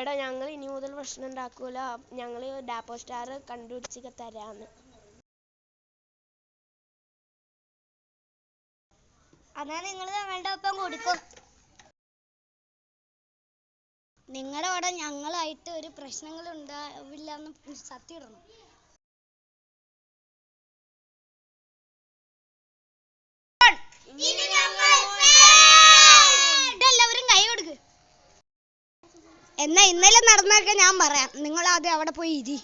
എടാ ഞങ്ങൾ ഇനി മുതൽ പ്രശ്നം ഉണ്ടാക്കൂല, ഞങ്ങൾ ഡാപ്പോ സ്റ്റാർ കണ്ടുപിടിച്ചൊക്കെ തരാന്ന്. അതാ നിങ്ങൾ ഞങ്ങളുടെ ഒപ്പം കൊടുക്കും. നിങ്ങളുടെ അവിടെ ഞങ്ങളായിട്ട് ഒരു പ്രശ്നങ്ങൾ ഉണ്ടാവില്ല എന്ന് സത്യം ഇടണം. എല്ലാവരും കൈ കൊടുക്ക്. എന്നാ ഇന്നലെ നടന്നൊക്കെ ഞാൻ പറയാം, നിങ്ങൾ ആദ്യം അവിടെ പോയി ഇരി.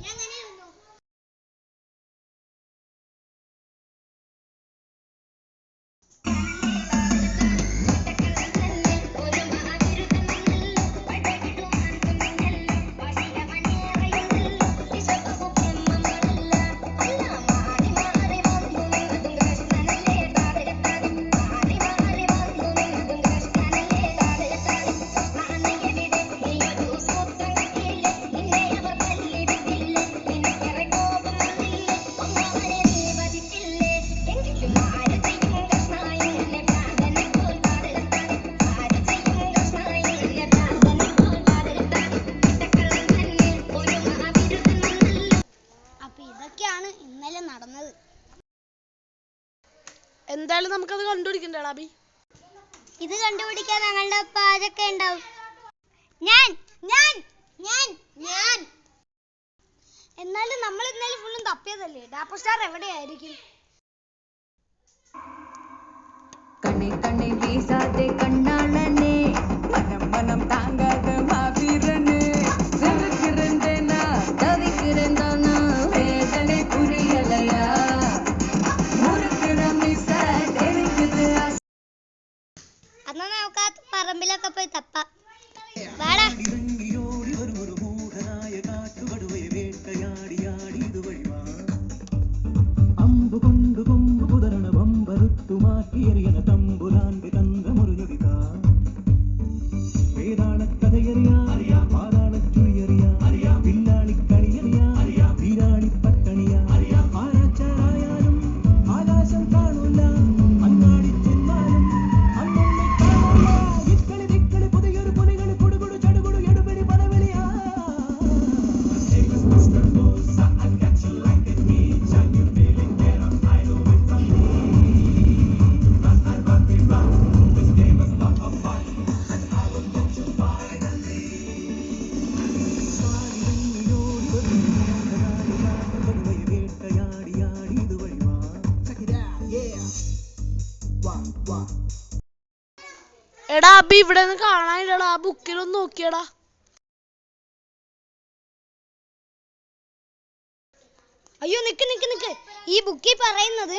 ഇന്നലെ നടന്നത്. എന്തായാലും നമുക്കത് കണ്ടുപിടിക്കണ്ടേ അബി? ഇത് കണ്ടുപിടിക്കാൻ ഞങ്ങളുടെ ഒപ്പം ആരൊക്കെ ഉണ്ടാവും? ഞാൻ ഞാൻ ഞാൻ ഞാൻ എന്നാലും നമ്മൾ ഇന്നലെ ഫുള്ളും തപ്പിയതല്ലേ, ഡാപ്പോ സ്റ്റാർ എവിടെയായിരിക്കും? കണ്ണേ കണ്ണേ വീസാതെ കണ്ണാളനെ, മനം മനം താങ്കാതെ മാവീരനെ, സിറുക്കിരന്തേനാ തവിക്കിരന്തോനാ വേദനെ പുരിയലയാ, മുറുക്കിടം നിസാദ് എനിക്കിത്. അന്നാ നമുക്ക് ആ പറമ്പിലൊക്കെ പോയി തപ്പാം. വാടാ. എടാ അബി ഇവിടെ നിന്ന് കാണാനില്ലടാ, ആ ബുക്കിലൊന്ന് നോക്കിയടാ. അയ്യോ നിക്ക് നിക്ക് നിക്ക്, ഈ ബുക്കിൽ പറയുന്നത്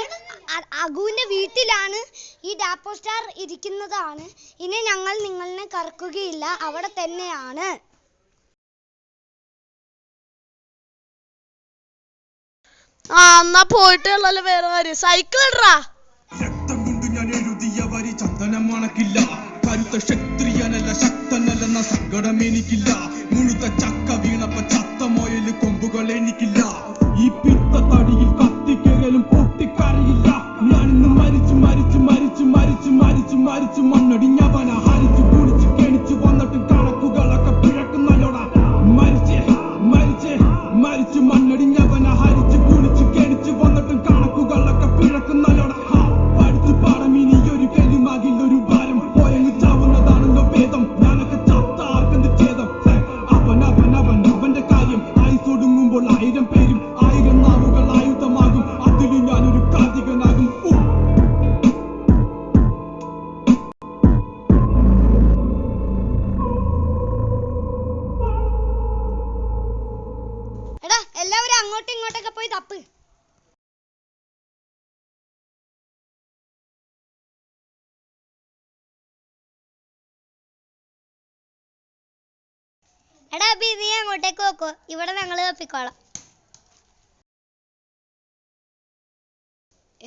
അഗുവിന്റെ വീട്ടിലാണ് ഈ ഡാപ്പോ സ്റ്റാർ ഇരിക്കുന്നതാണ്. ഇനി ഞങ്ങൾ നിങ്ങളെ കറക്കുകയില്ല, അവിടെ തന്നെയാണ്. ആ എന്നാ പോയിട്ടുള്ളല്ലോ വേറെ കാര്യം. സൈക്കിൾ ഇടറാ. രക്തം കൊണ്ട് ഞാൻ എഴുതിയ വരി ചന്ദനം മണക്കില്ല, കരുത്ത ക്ഷത്രിയനല്ല ശക്തനല്ലെന്ന സങ്കടം എനിക്കില്ല, മുഴുത്ത ചക്ക വീണപ്പ ചത്ത മൊയല് കൊമ്പുകൾ എനിക്കില്ല, ഈ പിത്ത തടിയിൽ കത്തിക്കകലും പൊട്ടിക്കറിയില്ല, ഞാനിന്ന് മരിച്ചു മരിച്ചു മരിച്ചു മരിച്ചു മരിച്ചു മരിച്ചു മണ്ണടിഞ്ഞവന ഹരിച്ചു കുടിച്ചു കെണിച്ചു വന്നിട്ടും കണക്കുകളൊക്കെ പിഴക്കുന്നല്ലോടാ, മരിച്ചേ മരിച്ചേ മരിച്ചു മണ്ണടിഞ്ഞവന ഹരിച്ചു കുടിച്ചു കെണിച്ചു വന്നിട്ടും കണക്കുകളൊക്കെ പിഴക്കുന്നല്ലോടാ, പഠിച്ചു പാടം ഇനി ഒരു കെലുമാകിൽ ഒരു ഭാരം, പോയങ്ങ് ചാവുന്നതാണല്ലോ ഭേദം, ഞാനൊക്കെ ചത്ത ആർക്കെന്ത് ഛേദം, അവൻ അവൻ അവൻ അവന്റെ കാര്യം, ആയുസൊടുങ്ങുമ്പോൾ 1000 പേരും 1000 നാവുകൾ ആയുധമാകും, അതിൽ ഞാനൊരു കാതികനാകും. എടാ എല്ലാവരും അങ്ങോട്ടും ഇങ്ങോട്ടൊക്കെ പോയി തപ്പ്. എടാ അബി നീ അങ്ങോട്ടേക്ക് നോക്കോ, ഇവിടെ ഞങ്ങള് തപ്പിക്കോളാം.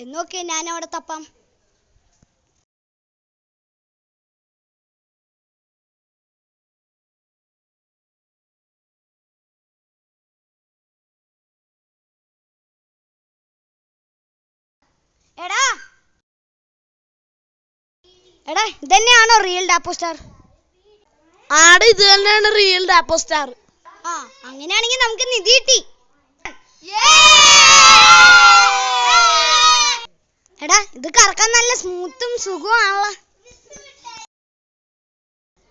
എന്നൊക്കെ ഞാൻ അവിടെ തപ്പാം. എടാ എടാ ഇതന്നെയാണോ റിയൽ ഡാപ്പോ സ്റ്റാർ? ആടെ ഇത് തന്നെയാണ് റിയൽ ഡാപ്പോ സ്റ്റാർ. ആ അങ്ങനെയാണെങ്കിൽ നമുക്ക് നിധി കിട്ടി. എടാ ഇത് കറക്കാൻ നല്ല സ്മൂത്തും സുഖമാണല്ലോ.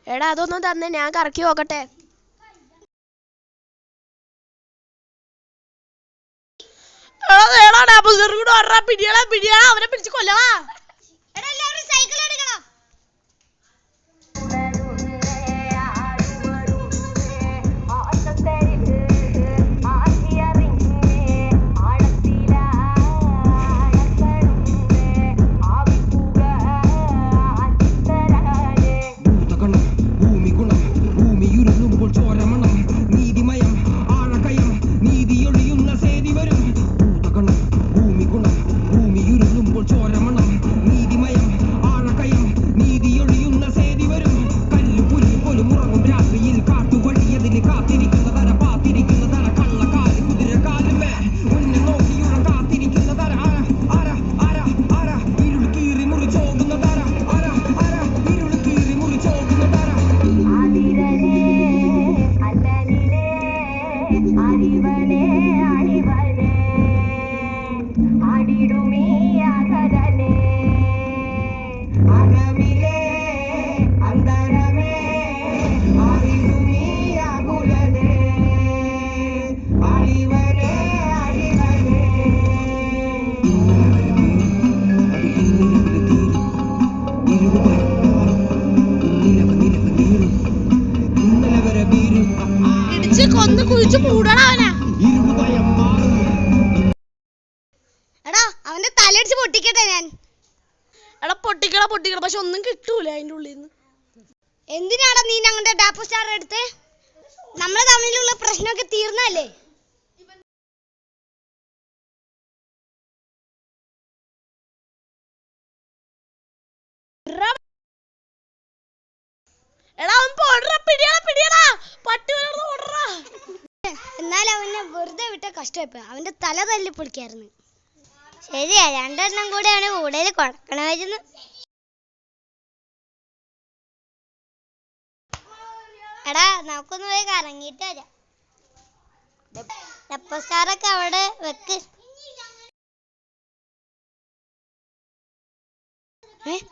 എടാ അതൊന്നും തന്നെ, ഞാൻ കറക്കി നോക്കട്ടെ. ഡാപ്പോ സ്റ്റാർ കൂടെ പിടിയടാ പിടിയടാ, അവനെ പിടിച്ച് കൊല്ലടാ. എടാ എല്ലാവരും സൈക്കിൾ എടുക്കണം. കൊന്ന് കുഴിച്ചു മൂടടാ അവനെ. എടാ അവന്റെ തലടിച്ച് പൊട്ടിക്കട്ടെ ഞാൻ. എടാ പൊട്ടിക്കട പക്ഷെ ഒന്നും കിട്ടൂല അതിന്റെ ഉള്ളിൽ നിന്ന്. എന്തിനാടാ നീ ഞങ്ങളുടെ ഡാപ്പോ സ്റ്റാർ എടുത്ത്? നമ്മളെ തമ്മിലുള്ള പ്രശ്നമൊക്കെ തീർന്നല്ലേ? എടാ അവൻ പോടടാ, പിടിയടാ പട്ടി വളർന്ന് ഓടടാ. എന്നാൽ അവനെ വെറുതെ വിട്ട കഷ്ടമായി, അവന്റെ തല തല്ലി പൊളിക്കായിരുന്നു. ശരിയാ, രണ്ടെണ്ണം കൂടെ അവന് കൂടുതൽ കൊടുക്കണമായിരുന്നു. എടാ നമുക്കൊന്ന് പോയി കറങ്ങിയിട്ട് വരാം. ഡാപ്പോ സ്റ്റാറൊക്കെ അവിടെ വെക്ക്.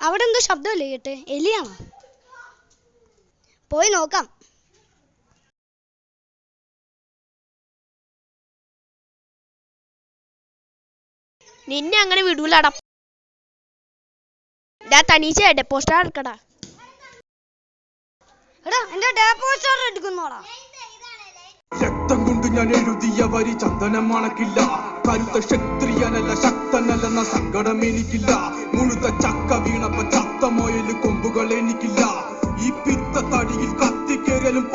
അവിടെ എന്തോ ശബ്ദമല്ലേ കേട്ടെ? എലിയാണോ? പോയി നോക്കാം. നിന്നെ അങ്ങനെ വിടൂലടാ. തനീച്ച ഡെപ്പോ സ്റ്റാർ എടുക്കടാ. എടാ എന്റെ ഡാപ്പോ സ്റ്റാർ എടുക്കുന്നോടാ. രക്തം കൊണ്ട് ഞാൻ എഴുതിയ വരി ചന്ദനം മണക്കില്ല. കരുത്ത ക്ഷത്രിയനല്ല ശക്തനല്ലെന്ന സങ്കടം എനിക്കില്ല. മുഴുത്ത ചക്ക വീണപ്പ ചത്ത മൊയല് കൊമ്പുകൾ എനിക്കില്ല. ഈ പിത്ത തടിയിൽ കത്തിക്കേരലും